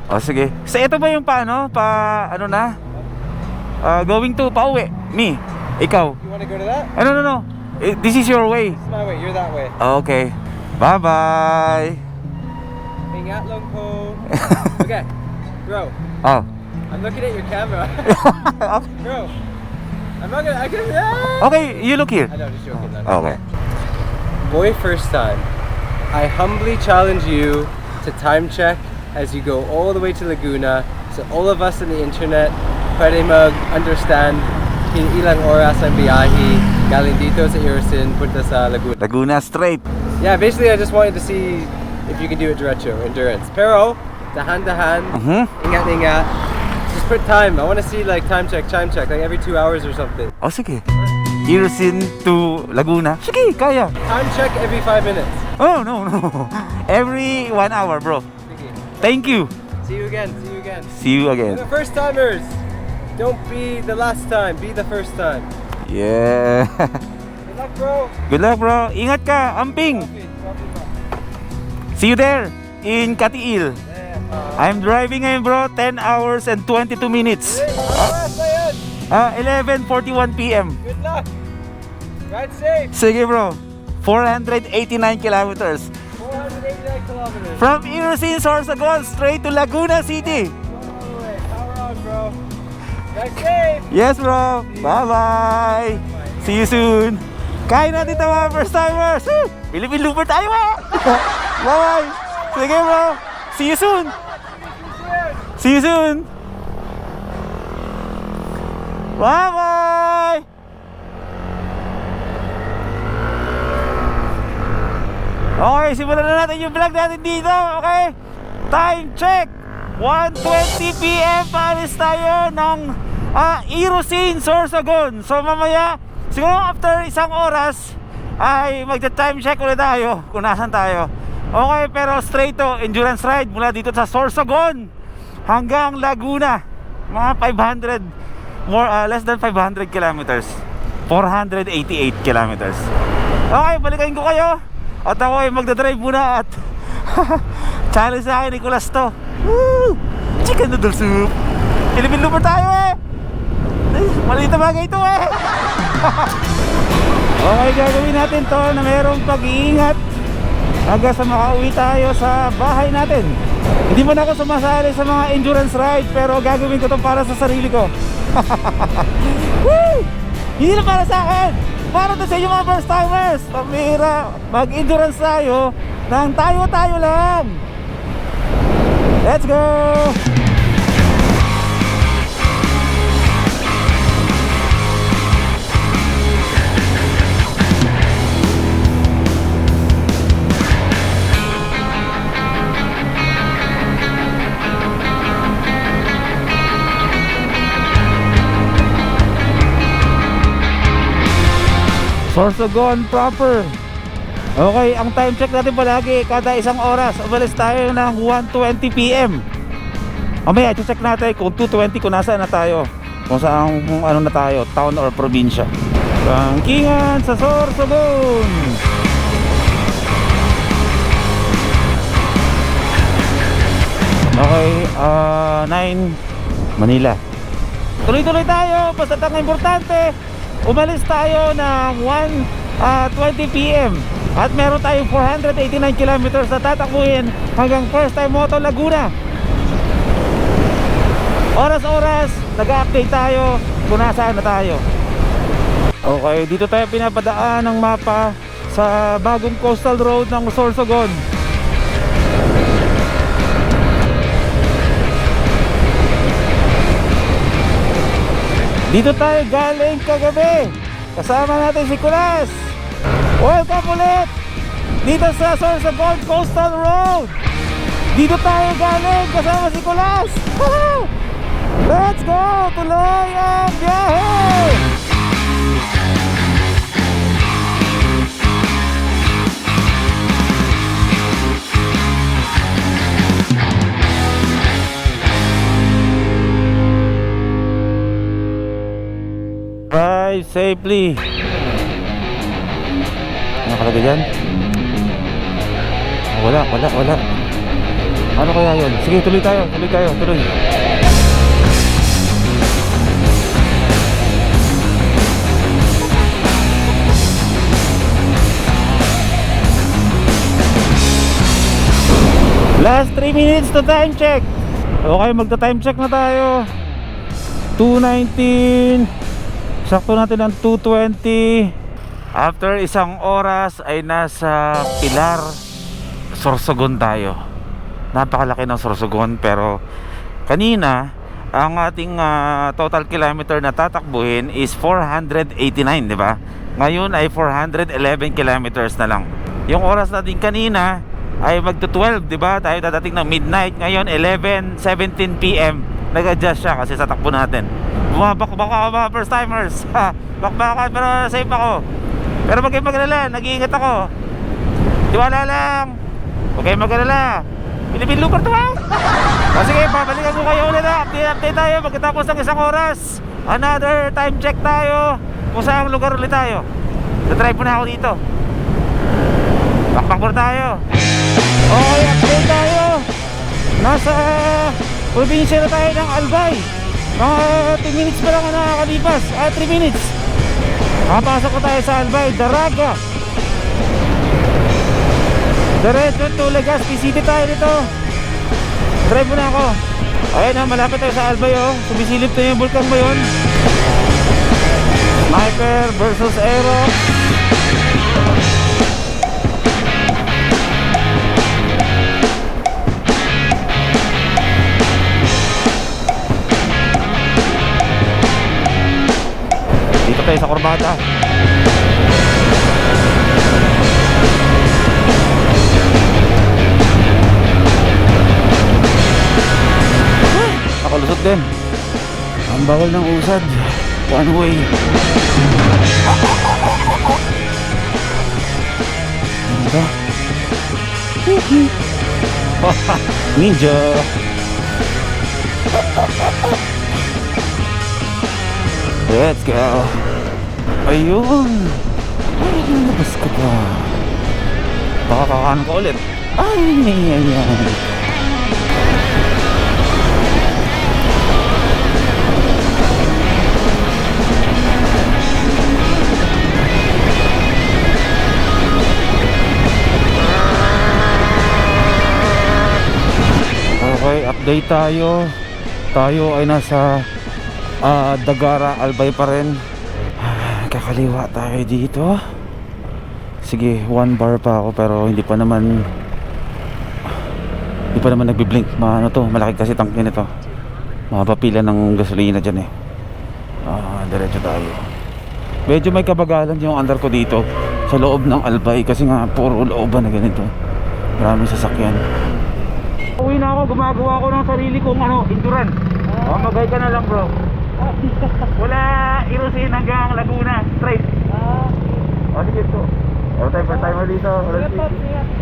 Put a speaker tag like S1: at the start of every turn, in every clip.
S1: O sige. So ito ba yung paano? Ano na? Going to pauwi. Me. Ikaw.
S2: You wanna go to that?
S1: No. This is your way.
S2: It's my way, you're that way.
S1: Okay. Bye-bye.
S2: Ingat lang po. Okay, bro.
S1: Oh.
S2: I'm looking at your camera. Bro. I'm not gonna, I can,
S1: Okay, you look here.
S2: I know, just joking.
S1: Okay.
S2: Boy, first time. I humbly challenge you to time check as you go all the way to Laguna. So all of us on the internet, pwede mag-understand ilang oras ang biyahe galing dito sa Irusin punta sa Laguna.
S1: Laguna straight.
S2: Yeah, basically I just wanted to see if you can do it diretso, endurance. Pero, dahan-dahan, ingat-ingat. Just put time. I want to see like time check, like every 2 hours or something.
S1: Oh, sige. Irusin to Laguna. Sige, kaya.
S2: Time check every 5 minutes.
S1: Oh, no. Every 1 hour, bro.
S2: Sige.
S1: Thank you.
S2: See you again.
S1: See you
S2: For
S1: again.
S2: the first timers, don't be the last time, be the first time.
S1: Yeah.
S2: Good luck, bro.
S1: Good luck, bro. Ingat ka, Amping. See you there in Katiil. I'm driving ngayon, bro. 10 hours and 22 minutes. 11:41 p.m.
S2: Good luck. Ride safe.
S1: Sige, bro. 489 kilometers.
S2: 489 kilometers.
S1: From Irusin, Sorsogon, straight to Laguna City.
S2: Power on, bro. Ride safe.
S1: Yes, bro. Bye-bye. See you soon. Kain natin ito, mga first timers. Philippine Looper tayo, eh. Bye-bye. Sige, bro. See you soon. See you soon. Bye-bye. Okay, simulan na natin yung vlog natin dito. Okay. Time check. 1:20 p.m. Paris tayo ng Irusin, Sorsogon. So mamaya, siguro after isang oras ay magta-time check ulit tayo kung nasan tayo. Okay, pero straight to endurance ride mula dito sa Sorsogon hanggang Laguna. Mga 500 less than 500 kilometers. 488 kilometers. Okay, balikan ko kayo. At ako ay magdadrive muna at challenge sa akin, Nicolas to. Woo! Chicken noodle soup. Philippine Looper tayo, eh. Maliit na bagay ito, eh. Okay, gagawin natin to na mayroong pag-iingat hanggang sa makauwi tayo sa bahay natin. Hindi mo na ako sumasali sa mga endurance ride, pero gagawin ko to para sa sarili ko. Woo! Hindi na para sa akin, para to sa inyo mga first timers. Pamira, mag-endurance tayo nang tayo lang. Let's go! Sorsogon proper. Okay, ang time check natin palagi kada isang oras. Umalis tayo ng 1:20 p.m. Mamaya check natin kung 2:20 kung nasaan na tayo, kung saan, kung ano na tayo, town or probinsya. Bangkingan sa Sorsogon. Okay, 9 Manila. Tuloy-tuloy tayo, basta ang importante, umalis tayo ng 1:20 p.m. At meron tayong 489 kilometers na tatakbuhin hanggang First Time Moto Laguna. Oras-oras, nag-update tayo kung nasaan na tayo. Okay, dito tayo pinapadaan ng mapa sa bagong coastal road ng Sorsogon. Dito tayo galing kagabi. Kasama natin si Kulas. Welcome ulit dito sa Sorsogon Coastal Road. Dito tayo galing kasama si Kulas. Let's go! Tuloy ang biyahe! Drive safely. Ano nakalagay dyan? Wala. Ano kaya yun? Sige, tuloy tayo, tuloy. Last 3 minutes to time check. Okay, magta-time check na tayo. 2:19. Sakto natin ang 2:20. After isang oras ay nasa Pilar, Sorsogon tayo. Napakalaki ng Sorsogon, pero kanina ang ating total kilometer na tatakbuhin is 489, di ba? Ngayon ay 411 kilometers na lang. Yung oras natin kanina ay magto-12, di ba? Tayo dadating ng midnight. Ngayon 11:17 PM. Nag-adjust siya kasi sa takbo natin. Bumabakbak ako mga first timers. Bakbakan pero safe ako. Pero wag kayong mag-alala, nag-iingat ako. Tiwala lang. Huwag kayong mag-alala. Pilipin looper to, ha? O sige, babalikan ko kayo ulit, ha? Update tayo pagkatapos ng isang oras. Another time check tayo kung saan lugar ulit tayo. Drive muna ako dito. Bakbak muna tayo. Okay, update tayo. Nasa probinsya na tayo ng Albay. Mga 2 minutes pa lang na nakakalipas. 3 minutes. Makapasok ko tayo sa Albay, Daraga. Diretso to Legazpi City tayo dito. Drive muna ako. Ayun na, malapit tayo sa Albay, oh. Sumisilip na yung bulkan mo yun. Sniper versus Aero. Dito tayo sa Corbata. Nakalusot din. Ang bawal ng usad. One way. Ano ba? Ninja. Let's go. Ayun. Ay, nalabas ka pa. Baka kakaano ka ulit. Ay, ayan. Okay, update tayo. Tayo ay nasa Dagara, Albay pa rin. Kakaliwa tayo dito. Sige, 1 bar pa ako pero hindi pa naman nagbi-blink. Ano to, malaki kasi tangke nito. Mahaba pila ng gasolina dyan eh. Diretso tayo. Medyo may kabagalan yung andar ko dito sa loob ng Albay kasi nga puro looban na ganito. Maraming sasakyan. Uwi na ako, gumagawa ako ng sarili kong endurance. Magay ka na lang, bro. Wala Irusin hanggang Laguna straight. Sige to. First time dito.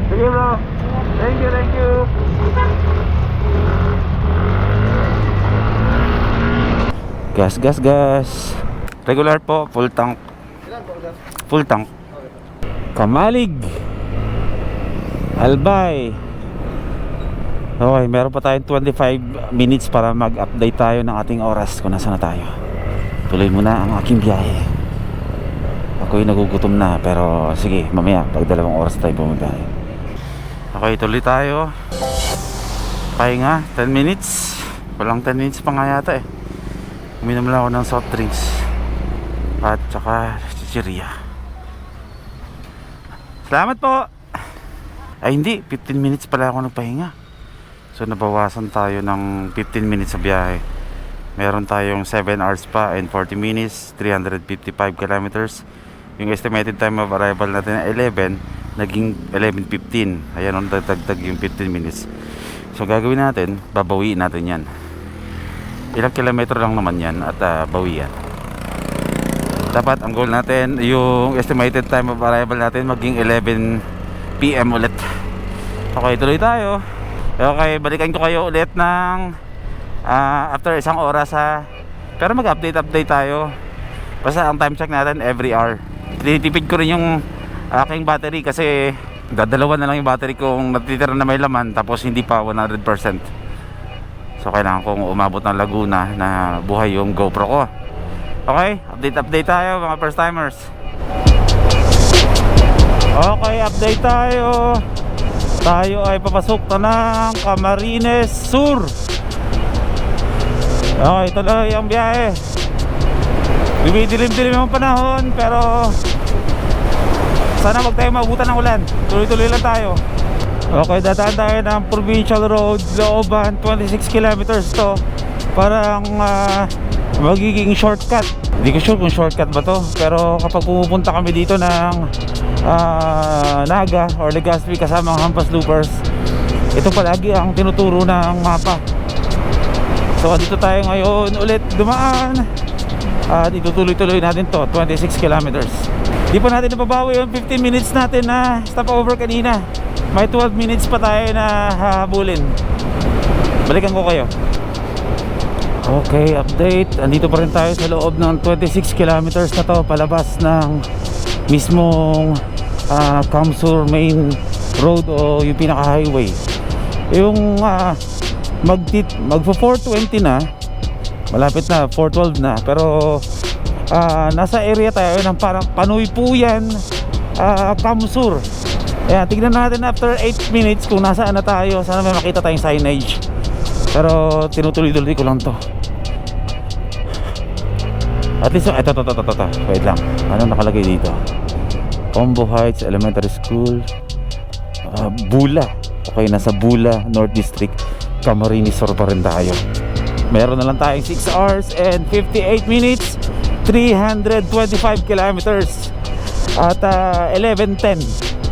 S1: Sige, bro. Thank you. Gas. Regular po, full tank. Kamalig. Albay. Okay, meron pa tayong 25 minutes para mag-update tayo ng ating oras kung nasa na tayo. Tuloy muna ang aking biyahe. Ako'y nagugutom na, pero sige, mamaya pag 2 oras tayo bumabiyahe. Okay, tuloy tayo. Pahinga, 10 minutes. Walang 10 minutes pa nga yata eh. Uminom lang ako ng soft drinks at saka chichirya. Salamat po. Ay hindi, 15 minutes pala ako nagpahinga. So nabawasan tayo ng 15 minutes sa biyahe. Meron tayong 7 hours pa and 40 minutes, 355 kilometers. Yung estimated time of arrival natin na 11, naging 11:15. Ayan, dagdag yung 15 minutes. So gagawin natin, babawiin natin yan. Ilang kilometro lang naman yan at bawi yan. Dapat ang goal natin, yung estimated time of arrival natin maging 11 PM ulit. Okay, tuloy tayo. Okay, balikan ko kayo ulit ng after isang oras ha. Pero mag-update tayo. Basta ang time check natin every hour. Tinitipid ko rin yung aking battery kasi Dadalawa na lang yung battery kong natitira na may laman, tapos hindi pa 100%. So kailangan kong umabot ng Laguna na buhay yung GoPro ko. Okay, update tayo mga first timers. Okay, update tayo. Tayo ay papasok na ng Camarines Sur. Okay, tuloy ang biyahe. Dumidilim-dilim ang panahon, pero sana wag tayo maabutan ng ulan. Tuloy-tuloy lang tayo. Okay, dadaan tayo ng Provincial Road, Looban, 26 kilometers to. Parang magiging shortcut. Hindi ko sure kung shortcut ba to, pero kapag pumupunta kami dito ng Naga or Legazpi kasama ang Hampas Loopers, ito palagi ang tinuturo ng mapa. So dito tayo ngayon ulit dumaan at itutuloy-tuloy natin to, 26 kilometers. Di pa natin nababawi yung 15 minutes natin na stopover kanina. May 12 minutes pa tayo na hahabulin. Balikan ko kayo. Okay, update. Andito pa rin tayo sa loob ng 26 kilometers na to, palabas ng mismong Kamsur Main Road o yung pinaka-highway. Yung magpo 420 na, malapit na 412 na, pero nasa area tayo ng parang Panuypuyan, Kamsur. Ayan, tignan natin after 8 minutes kung nasaan na tayo. Sana may makita tayong signage, pero tinutuloy-tuloy ko lang to. At least, ito. Wait lang. Ano nakalagay dito? Combo Heights Elementary School, Bula. Okay, nasa Bula, North District, Camarines Sur pa rin tayo. Meron na lang tayong 6 hours and 58 minutes, 325 kilometers. At 11:10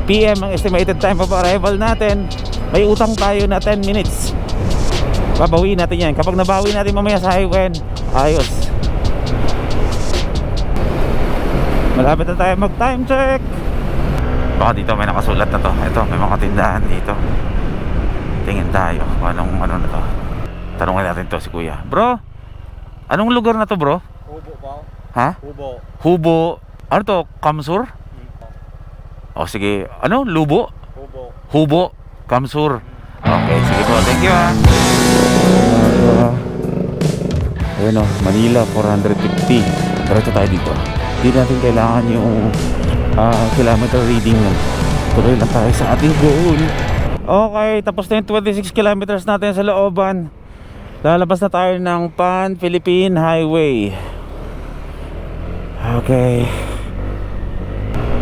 S1: PM ang estimated time of arrival natin. May utang tayo na 10 minutes. Babawiin natin yan. Kapag nabawi natin mamaya sa highway, ayos. Malapit na tayo mag time check. Baka dito may nakasulat na to. Ito, may mga tindahan dito. Tingin tayo kung anong ano na to. Tanungin natin to si kuya. Bro, anong lugar na to, bro?
S2: Hubo ba?
S1: Ha?
S2: Hubo.
S1: Hubo. Ano to? Kamsur? O sige, ano? Lubo?
S2: Hubo.
S1: Hubo, Kamsur. Okay, sige bro, thank you ha. Ayun o, Manila 450. Diretso tayo dito. Hindi natin kailangan yung kilometer reading. Tuloy lang tayo sa ating goal. Okay, tapos na yung 26 kilometers natin sa looban. Lalabas na tayo ng Pan-Philippine Highway. Okay.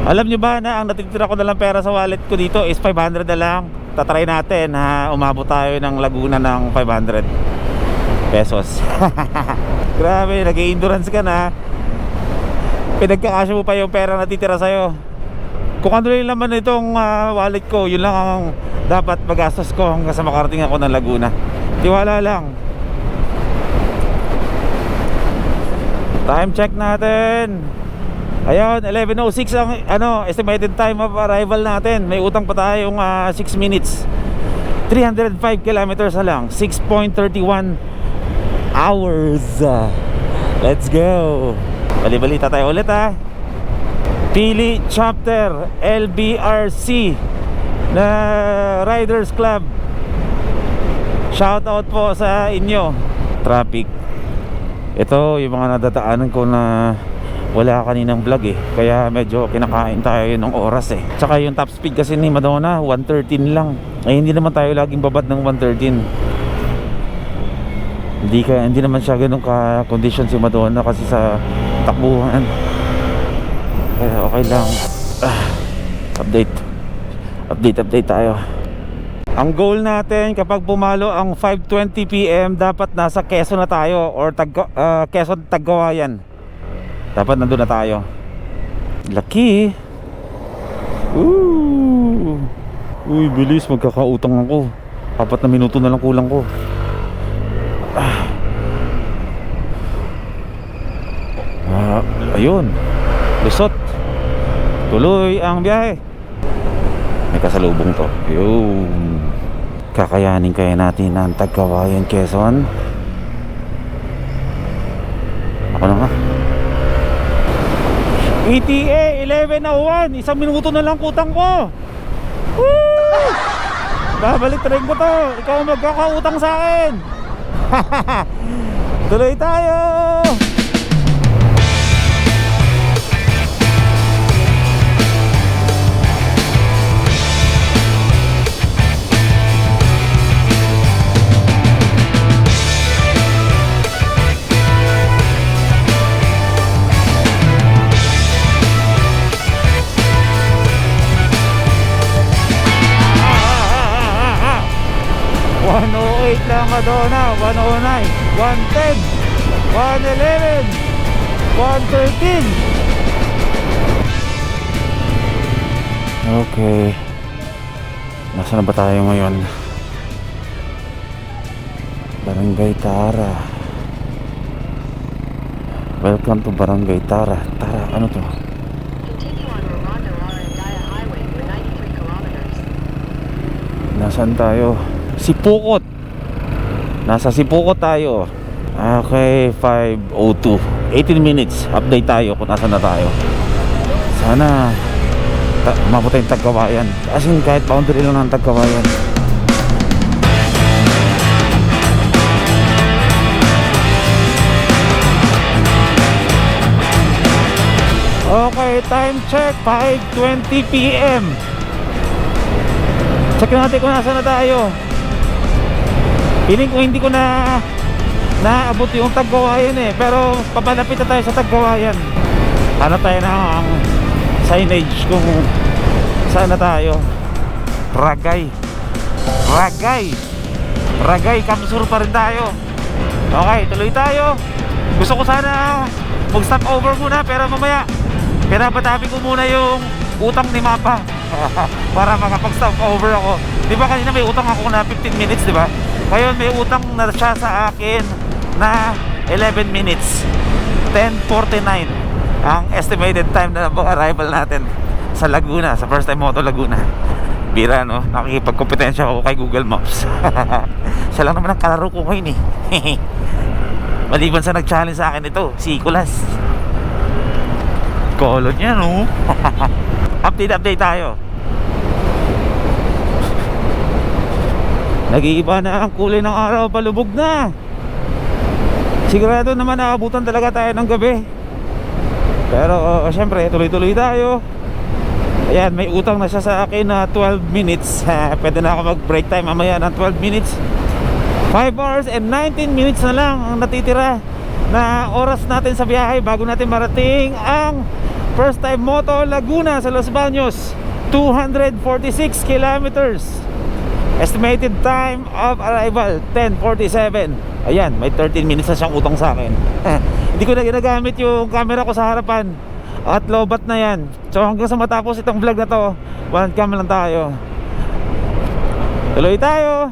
S1: Alam nyo ba na ang natitira ko na lang pera sa wallet ko dito is 500 na lang. Tatry natin umabot tayo ng Laguna ng 500 pesos. Grabe, nag-i-endurance ka na. Pinagkakasya mo pa yung pera na natitira sa'yo. Kung ano yung laman itong wallet ko, yun lang ang dapat magastos ko hanggang sa makarating ako ng Laguna. Tiwala lang. Time check natin. Ayun, 11:06 ang estimated time of arrival natin. May utang pa tayong 6 minutes. 305 kilometers na lang. 6.31 hours. Let's go. Bali-balita tayo ulit ha. Pili Chapter LBRC na Riders Club. Shout out po sa inyo. Traffic. Ito yung mga nadadaanan ko na wala kaninang vlog eh. Kaya medyo kinakain tayo ng oras eh. Tsaka yung top speed kasi ni Madonna 113 lang. Ay hindi naman tayo laging babad ng 113. Hindi naman siya ganun ka condition si Madonna kasi sa takbuhan. Kaya okay lang. Update tayo. Ang goal natin kapag pumalo ang 5:20 PM dapat nasa Quezon na tayo or Quezon Tagkawayan. Dapat nandun na tayo. Laki. Uy, bilis, magkakautang ako. 4 na minuto na lang kulang ko. Ayun, lusot. Tuloy ang biyahe. May kasalubong to. Ayun. Kakayanin kaya natin ang Tagkawayan, Quezon. Ako na nga. ETA 11:01. 1 minuto na lang kutang ko. Woo! Babalik rin ko to. Ikaw ang magkakautang sa akin. Tuloy tayo. Lang Madonna, 109, 110, 111, 113. Okay. Nasaan na ba tayo ngayon? Barangay Tara. Welcome to Barangay Tara. Tara, ano to?
S3: Continue on Romondo Arandaya Highway for 93 kilometers.
S1: Nasaan tayo? Sipukot. Nasa Sipukot tayo. Okay, 5:02. 18 minutes. Update tayo kung nasa na tayo. Sana umabot tayong Tagkawayan. As in, kahit boundary lang ng Tagkawayan. Okay, time check. 5:20 PM. Check natin kung nasa na tayo. Piling ko hindi ko na naabot yung Tagkawayan eh. Pero papalapit na tayo sa Tagkawayan. Ano tayo ng signage kung saan na tayo. Ragay Kamsur pa rin tayo. Okay, tuloy tayo. Gusto ko sana mag stop over muna, pero mamaya pinapatabi ko muna yung utang ni Mapa para makapag stop over ako. Di ba kanina may utang ako na 15 minutes, di ba? Ngayon may utang na siya sa akin na 11 minutes. 10:49 ang estimated time na arrival natin sa Laguna, sa First Time Moto Laguna. Bira, no? Nakikipagkompetensya ako kay Google Maps. Siya lang naman ang kalaro ko ngayon eh. Maliban sa nag-challenge sa akin ito, si Kulas. Kolon niya, no? Update tayo. Nag-iiba na ang kulay ng araw, palubog na. Sigurado naman naabutan talaga tayo ng gabi. Pero syempre, tuloy-tuloy tayo. Ayan, may utang na siya sa akin na 12 minutes. Pwede na ako mag-break time mamaya ng 12 minutes. 5 hours and 19 minutes na lang ang natitira na oras natin sa biyahe bago natin marating ang First Time Moto Laguna sa Los Baños. 246 kilometers. Estimated time of arrival 10:47. Ayan, may 13 minutes na siyang utang sa akin. Hindi ko na ginagamit yung camera ko sa harapan at lobat na yan. So hanggang sa matapos itong vlog na to, one cam lang tayo. Tuloy tayo.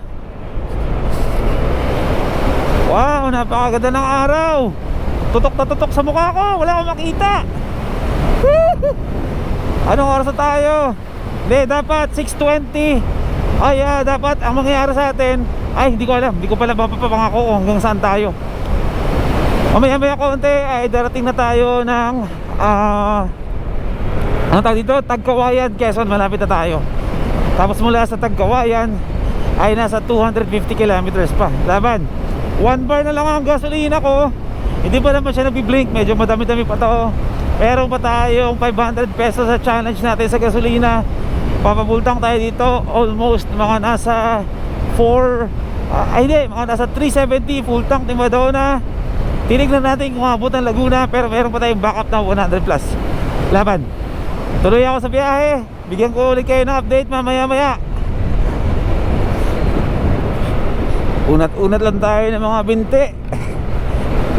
S1: Wow, napakaganda ng araw. Tutok na tutok sa mukha ko, wala akong makita. Anong oras na tayo? Hindi, dapat 6:20. Ay, dapat ang mangyayari sa atin, ay hindi ko alam, hindi ko pala mapapangako kung hanggang saan tayo. Mamaya konti ay darating na tayo ng ano tawag dito? Tagkawayan, Quezon. Malapit na tayo. Tapos mula sa Tagkawayan ay nasa 250 kilometers pa. Laban, 1 bar na lang ang gasolina ko. Hindi pa naman siya nabiblink, medyo madami-dami pa to. Meron pa tayong 500 pesos sa challenge natin sa gasolina. Papabultang tayo dito almost mga nasa 4 mga nasa 370 full tank ni Madonna. Tinignan natin kung abot ng Laguna, pero meron pa tayong backup na 100 plus. Laban, tuloy ako sa biyahe. Bigyan ko ulit kayo ng update mamaya. Unat-unat lang tayo ng mga binti.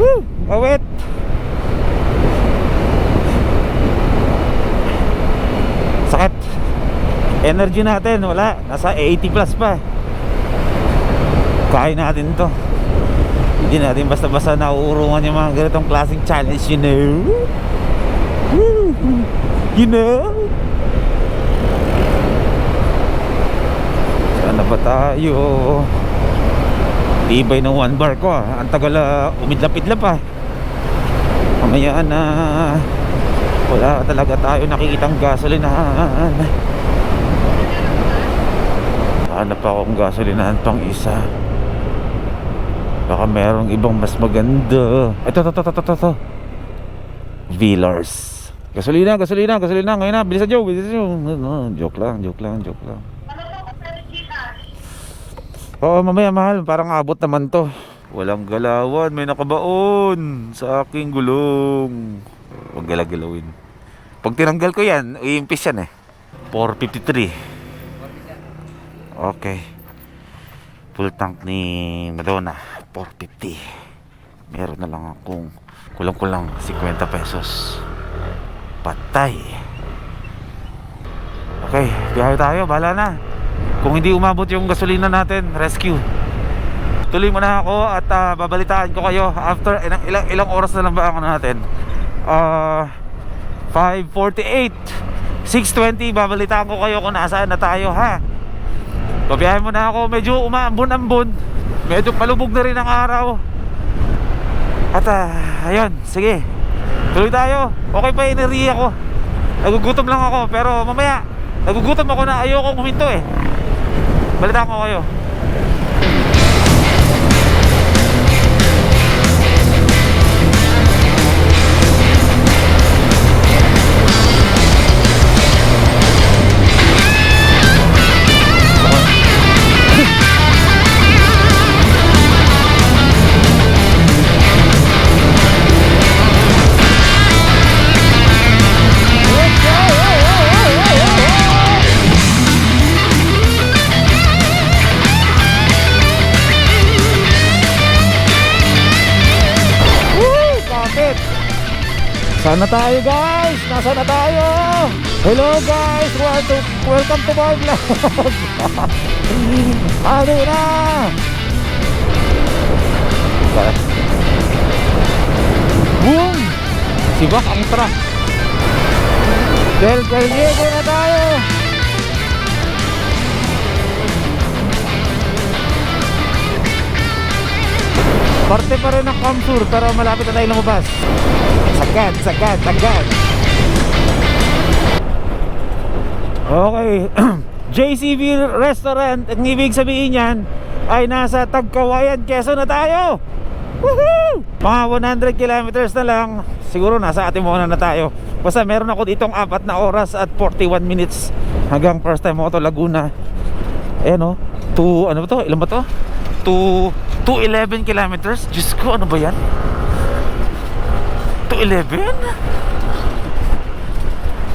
S1: Woo! Awet. Sakit. Energy natin wala, nasa 80 plus pa. Kaya natin to. Hindi natin basta-basta nauurungan yung mga ganitong klaseng challenge, you know. You know. Saan na ba tayo? Tibay ng 1 bar ko. Ang tagal umidlap-idlap pa. Mamaya na wala talaga tayo nakikitang gasolinahan. Hanap akong gasolinahan pang isa. Baka merong ibang mas maganda. Ito. Villars. Gasolina. Ngayon na, bilisan Joe. Joke lang. Oo, mamaya mahal. Parang abot naman to. Walang galawan. May nakabaon sa aking gulong. Huwag galagalawin. Pag tinanggal ko yan, iimpis yan eh. 453. Okay. Full tank ni Madonna, 450. Meron na lang akong kulang-kulang 50 pesos. Patay. Okay, biyahe tayo, bahala na. Kung hindi umabot yung gasolina natin, rescue. Tuloy mo na ako at babalitaan ko kayo after ilang oras na lang ba ako natin. 5:48, 6:20, babalitaan ko kayo kung nasaan na tayo, ha. Babiyahe mo na ako, medyo umaambon-ambon. Medyo palubog na rin ang araw. At ayun, sige. Tuloy tayo. Okay pa enerhiya ko. Nagugutom lang ako, pero mamaya nagugutom ako na ayokong huminto eh. Balitaan ko kayo. Sana tayo guys, nasa na tayo. Hello guys, welcome to my vlog. Ano na? Boom! Sibak ang truck. Del Diego na tayo. Parte pa rin ng Kamsur, pero malapit na tayo lumabas. Sagad. Okay. JCB Restaurant. Ang ibig sabihin yan ay nasa Tagkawayan, Quezon na tayo. Woohoo! Mga 100 kilometers na lang. Siguro nasa Atimona na tayo. Basta meron ako ditong 4 na oras at 41 minutes hanggang First Time Moto Laguna. Ayan o, ano ba to? Ilan ba to? 211 kilometers. Diyos ko, ano ba yan? 211?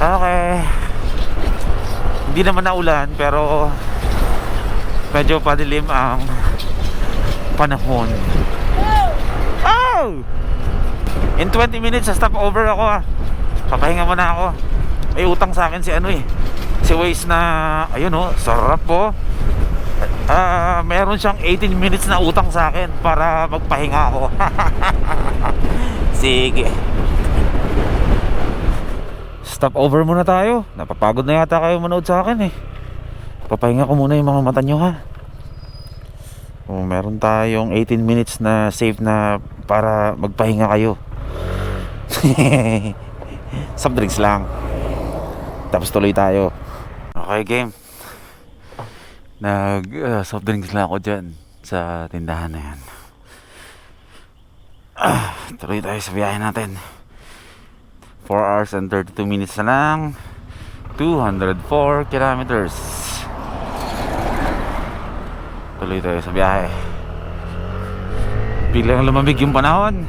S1: Okay. Hindi naman naulan, pero medyo padilim ang panahon. Oh! In 20 minutes, stop over ako. Papahinga muna ako. May utang sa akin si si Waze na, ayun sarap po. Meron siyang 18 minutes na utang sa akin para magpahinga ako. Sige. Stop over muna tayo. Napapagod na yata kayo manood sa akin eh. Papahinga ko muna yung mga mata nyo, ha. Meron tayong 18 minutes na safe na para magpahinga kayo. Soft drinks lang. Tapos tuloy tayo. Okay, game. Soft drinks lang ako dyan sa tindahan na yan. Tuloy tayo sa biyahe natin. 4 hours and 32 minutes na lang. 204 kilometers. Tuloy tayo sa biyahe. Biglang lumamig yung panahon.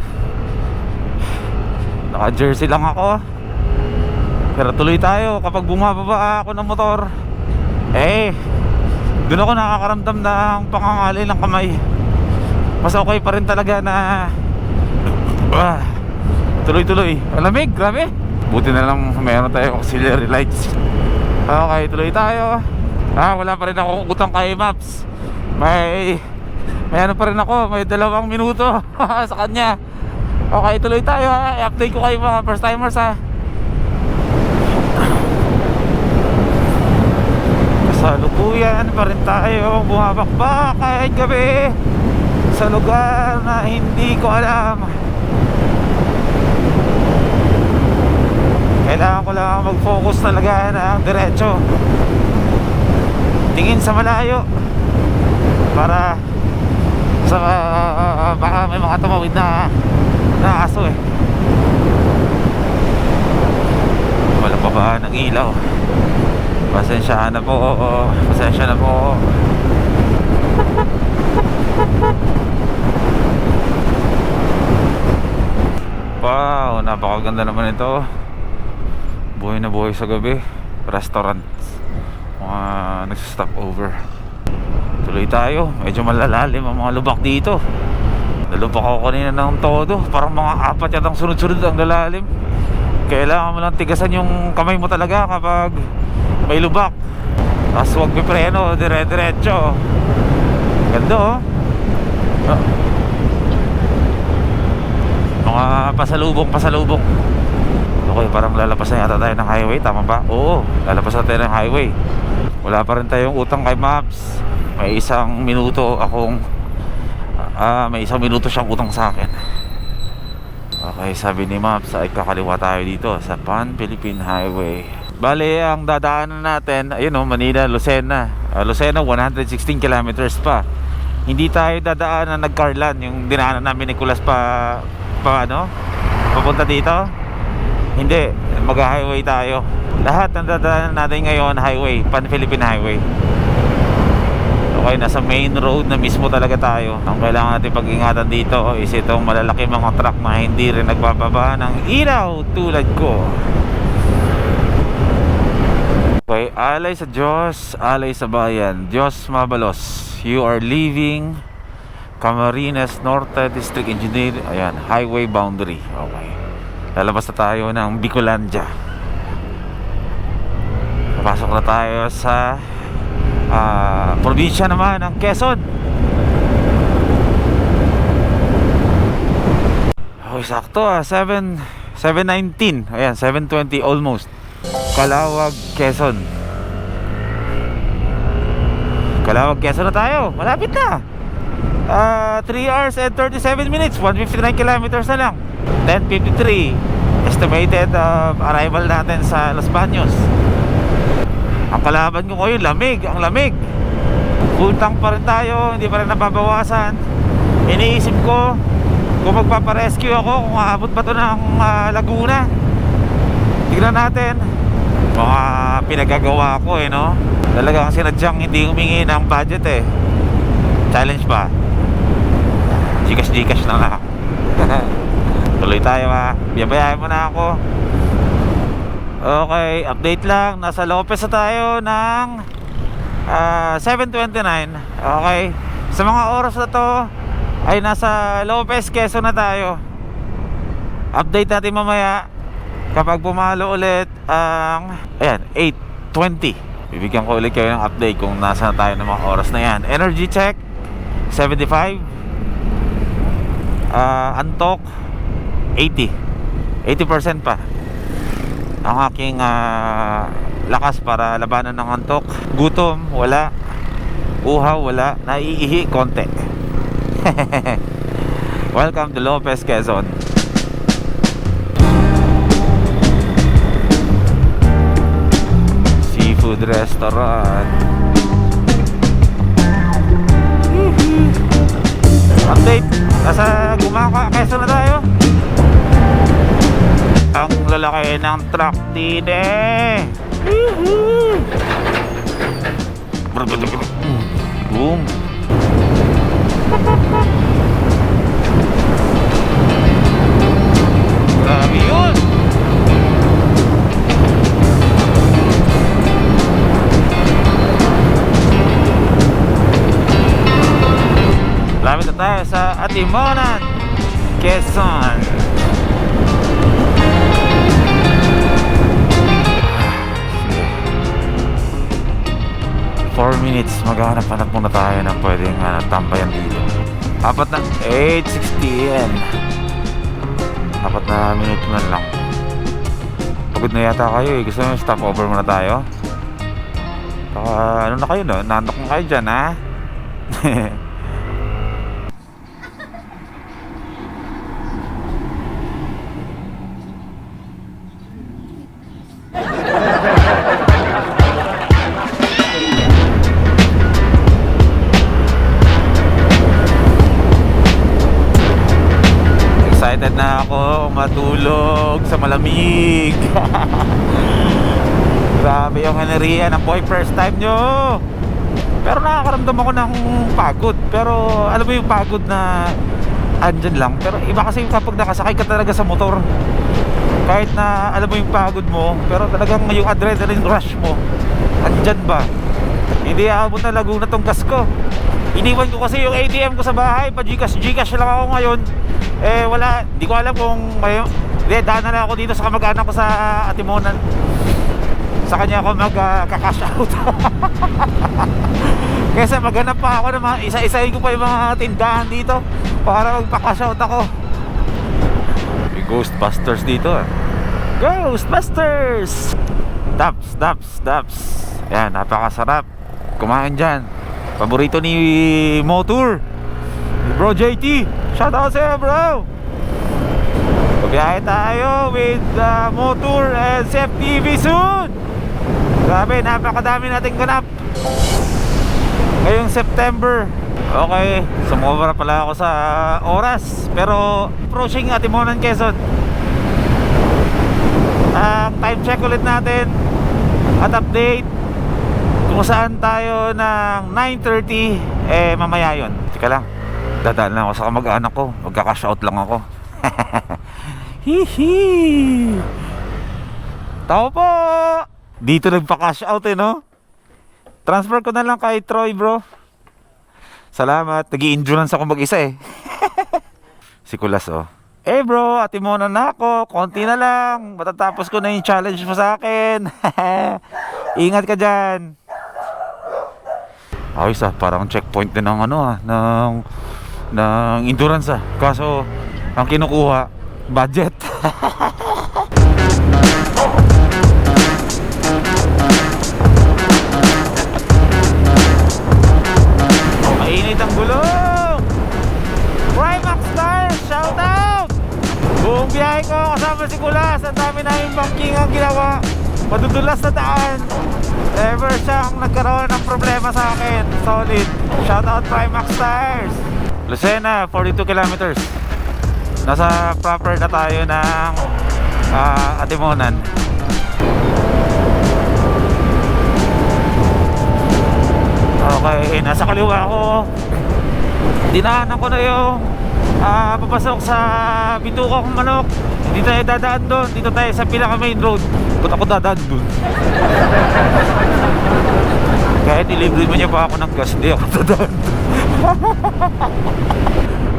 S1: Naka jersey lang ako. Pero tuloy tayo. Kapag bumababa ako ng motor, doon ako nakakaramdam ng pangangalay ng kamay. Mas okay pa rin talaga na tuloy-tuloy. Malamig, grabe. Buti na lang mayroon tayong auxiliary lights. Okay, tuloy tayo. Wala pa rin akong utang kay Maps. May ano pa rin ako, may 2 minuto sa kanya. Okay, tuloy tayo, ha. I-update ko kayo mga first timers, ha. Kasalukuyan pa rin tayo bumabakbak kahit gabi sa lugar na hindi ko alam. Kailangan ko lang mag-focus talaga ng diretso. tingin sa malayo para sa baka may mga tumawid na aso eh. Wala pa ba ng ilaw? Pasensya na po. Pasensya na po. Wow, napakaganda naman ito. Buhay na buhay sa gabi. Restaurant, mga nagsistop over. Tuloy tayo. Medyo malalalim ang mga lubak dito. Nalubak ako kanina ng todo. Parang mga 4 yatang sunod-sunod ang lalalim. Kailangan mo lang tigasan yung kamay mo talaga kapag may lubak. Tapos huwag pipreno, dire-diretso. Ganda oh. Mga pasalubong. Okay, parang lalabas na yata tayo ng highway. Tama ba? Oo, lalabas na tayo ng highway. Wala pa rin tayong utang kay Maps. May 1 minuto akong may 1 minuto siyang utang sa akin. Okay, sabi ni Maps ay kakaliwa tayo dito sa Pan-Philippine Highway. Bale, ang dadaanan natin, ayun o, Manila, Lucena. Lucena, 116 kilometers pa. Hindi tayo dadaan na nag-Carlan, yung dinaanan namin ni Kulas papunta dito. Hindi, mag-highway tayo. Lahat ng dadaanan natin ngayon, highway, Pan-Philippine Highway. Okay, nasa main road na mismo talaga tayo. Ang kailangan natin pag-ingatan dito is itong malalaki mga truck na hindi rin nagbababa ng ilaw tulad ko. Okay, alay sa Diyos, alay sa bayan. Diyos mabalos. You are leaving Camarines Norte District Engineer. Ayan, highway boundary. Okay, lalabas na tayo ng Bicolandia. Papasok na tayo sa probinsya naman ng Quezon. Okay, sakto 7:19. Ayan, 7:20 almost. Calawag, Quezon. Calawag, Quezon na tayo. Malapit na. 3 hours and 37 minutes. 159 kilometers na lang. 10:53 estimated arrival natin sa Los Baños. Ang kalaban ko ngayon, lamig. Ang lamig. Full tank pa rin tayo. Hindi pa rin nababawasan. Iniisip ko kung magpaparescue ako, kung aabot ba ito ng Laguna. Tignan natin. Mga pinagagawa ko no. Talagang sinadyang hindi humingi ng budget Challenge ba? Gcash na lang. Tuloy tayo Biyabayahin mo na ako. Okay, update lang. Nasa Lopez na tayo ng 7:29. Okay, sa mga oras na to ay nasa Lopez, Quezon na tayo. Update natin mamaya kapag pumalo ulit ang 8:20. Bibigyan ko ulit kayo ng update kung nasa na tayo ng mga oras na yan. Energy check 75. Antok 80% pa ang aking lakas para labanan ng antok. Gutom, wala. Uhaw, wala. Naiihi, konti. Welcome to Lopez, Quezon. Seafood restaurant. Update. Nasa Gumaka, Quezon na tayo. Ang lalaki ng truck din Boom. Grabe yun. Lapit na tayo sa Atimonan, Quezon. 4 minutes, maghanap-hanap muna tayo ng pwedeng tambayan dito. 8:60 AM. 4 na minuto na lang. Pagod na yata kayo Gusto nyo stop over muna tayo? Ano na kayo Nantok na kayo dyan Excited na ako matulog sa malamig. Grabe yung enerhiya ng boy first time nyo. Pero nakakaramdam ako ng pagod. Pero alam mo yung pagod na andyan lang. Pero iba kasi kapag nakasakay ka talaga sa motor, kahit na alam mo yung pagod mo, pero talagang yung adrenaline rush mo andyan ba. Hindi aabot na Laguna tong gas ko. Iniwan ko kasi yung ATM ko sa bahay. Pa Gcash lang ako ngayon. Eh wala, hindi ko alam kung may... daan na lang ako dito sa kamag-anak ko sa Atimonan. Sa kanya ako magka-cash out. Kesa maghanap pa ako ng mga isa-isahin ko pa yung mga tindahan dito para magpa-cash out ako. May Ghostbusters dito ah. Ghostbusters! Daps. Yan, napakasarap kumain dyan. Paborito ni Motour, ni Bro JT. Shout out sa'yo bro. Pabiyahe tayo with Motour and Chef TV soon. Grabe, napakadami nating ganap ngayong September. Okay, sumobra pala ako sa oras. Pero approaching Atimonan, Quezon. Time check ulit natin at update kung saan tayo ng 9:30. Eh mamaya yun. Teka lang, dadaan lang ako sa kamag-anak ko. Magka-cash out lang ako. Hihi. Tao po. Dito nagpa-cash out eh no. Transfer ko na lang kay Troy bro. Salamat. Nag-i-endurance ako mag-isa eh. Si Kulas oh. Eh bro, Atimonan na ako. Konti na lang. Matatapos ko na yung challenge mo sa akin. Ingat ka dyan. Ayos ah, parang checkpoint din ng ano ah, ng endurance ah. Kaso ang kinukuha, budget. Mainit ang gulong. Primax Stars, shout out. Buong biyahe ko kasama si Kulas. Ang dami namin banking ang ginawa. Madudulas na daan. Ever siyang nagkaroon ng problema sa akin. Solid. Shout out Primax Stars. Lucena, 42 kilometers. Nasa proper na tayo ng Atimonan. Okay, nasa kaliwa ako. Dinaanan ko na yung papasok sa Bituka kong Manok. Hindi tayo dadaan doon. Dito tayo sa pinaka main road. Ba't ako dadaan doon? Kahit ilibre mo niya pa ako ng gas, hindi ako dadaan doon.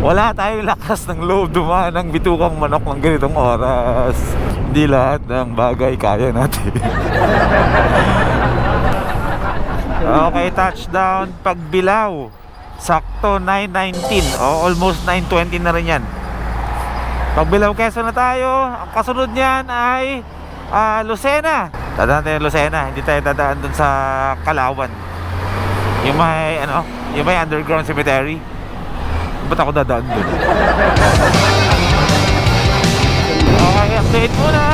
S1: Wala tayong lakas ng loob dumaan ng Bitukang Manok ng ganitong oras. Hindi lahat ng bagay kaya natin. Okay, touchdown Pagbilao. Sakto 9:19 o almost 9:20 na rin yan. Pagbilao Quezon na tayo. Ang kasunod niyan ay Lucena. Dadaan tayo Lucena. Hindi tayo dadaan dun sa Kalawan. Yung may underground cemetery. Ba't ako dadaan dun? Okay, update muna.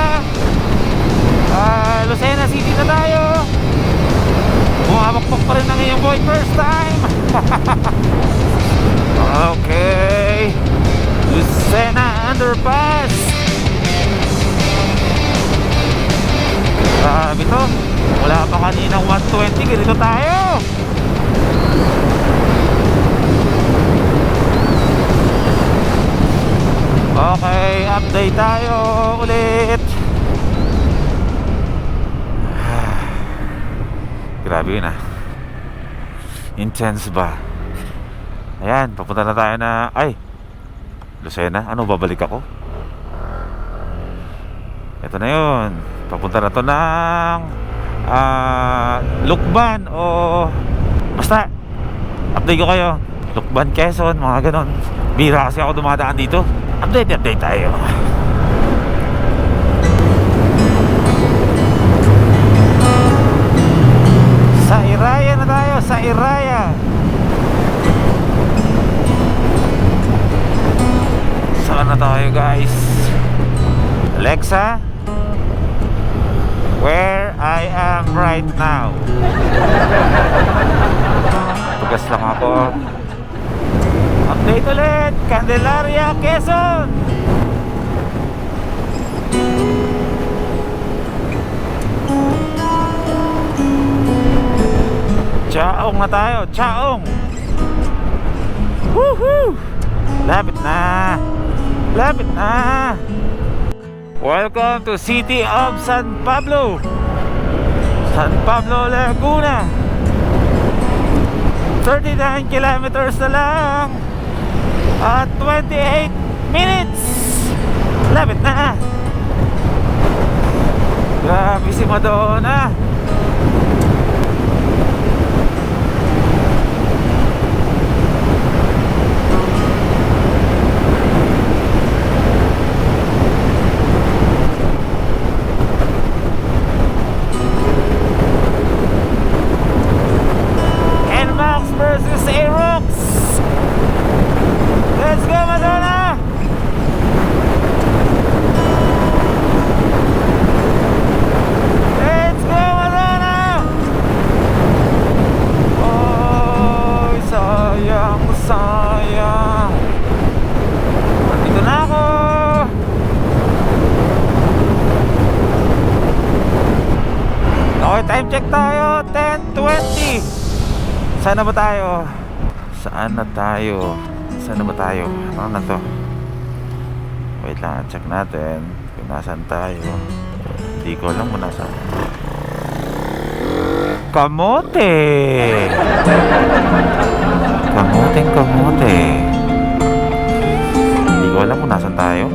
S1: Lucena City na tayo. Bumabakbak pa rin ang iyong boy first time. Okay, Lucena Underpass. Grabe to. Wala pa kaninang 120. Ganito tayo. Okay, update tayo ulit. Grabe yun ah. Intense ba? Ayan, papunta na tayo na... Ay! Lucena, ano, babalik ako? Ito na yun. Papunta na to ng Lukban o... Basta, update ko kayo. Lukban, Quezon, mga ganon. Bira kasi ako dumadaan dito. Update tayo. Sa Iraya na tayo, sa Iraya. Saan na tayo guys? Alexa, where I am right now. Tugas lang ako. Update ulit, Candelaria, Quezon. Chaong na tayo, Chaong. Woohoo! Lapit na. Lapit na. Welcome to City of San Pablo. San Pablo, Laguna. 39 kilometers na lang at 28 minutes. Lapit na. Grabe si Madonna. NMAX versus Aerox. Let's go, Madonna. Let's go, Madonna. Oh, sayang, sayang. Dito na ako. Okay, time check tayo. 10:20. Saan na ba tayo? Saan na tayo? Saan na ba tayo? Ano na to? Wait lang, check natin kung nasaan tayo. Hindi ko alam kung nasaan. Kamote! Kamoteng kamote. Hindi ko alam kung nasaan tayo.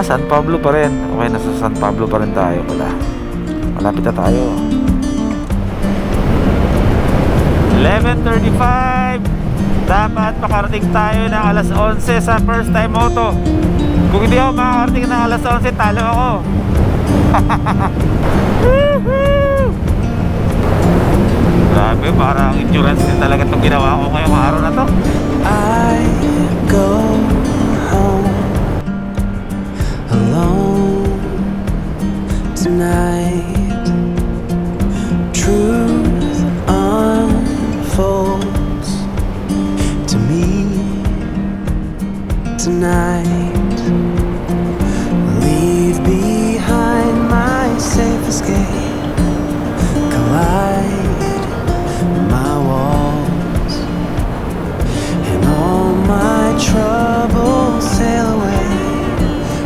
S1: San Pablo pa rin. Okay, nasa San Pablo pa rin tayo pala. Malapit na tayo. 11:35. Dapat makarating tayo ng alas 11 sa first time moto. Kung hindi ako makakarating ng alas 11, talo ako. Grabe, parang endurance din talaga itong ginawa ko ngayong araw na to.
S4: I go home alone tonight. Truth unfolds to me tonight. Leave behind my safe escape. Collide my walls and all my troubles sail away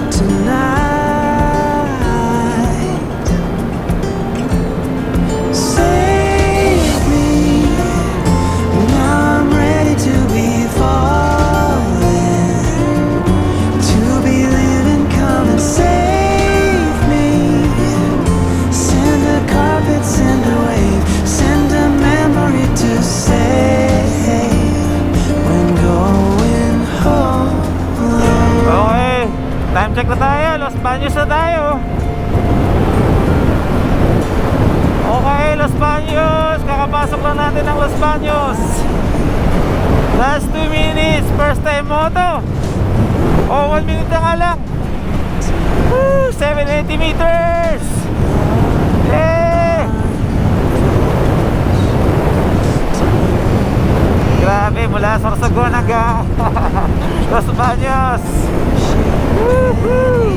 S4: tonight. Save me, now I'm ready to be falling, to be living, come and save me. Send a carpet, send a wave, send a memory to save when going home alone.
S1: Okay, time check na tayo. Los Baños na tayo. Okay, Los Baños. Kakapasok lang natin ng Los Baños. Last 2 minutes. First time moto. Oh, 1 minute na nga lang. Woo, 780 meters. Yeah. Grabe, mula Sorsogon hanggang Los Baños. Woohoo!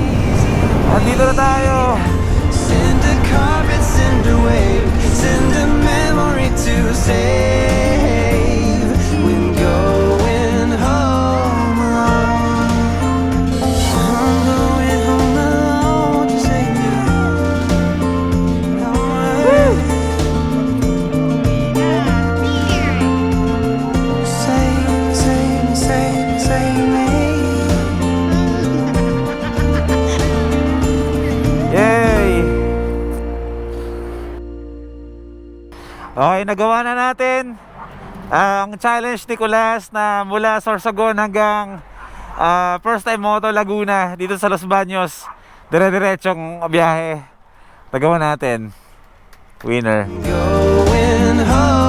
S1: Andito na tayo.
S4: Send a carpet, send a wave, send a memory to save when going home alone. I'm going home alone to save me. Save me.
S1: Yay! Okay, nagawa na natin ang challenge ni Kulas na mula Sorsogon hanggang first time moto Laguna dito sa Los Baños. Dire-diretsong biyahe. Nagawa natin. Winner.
S4: Going home.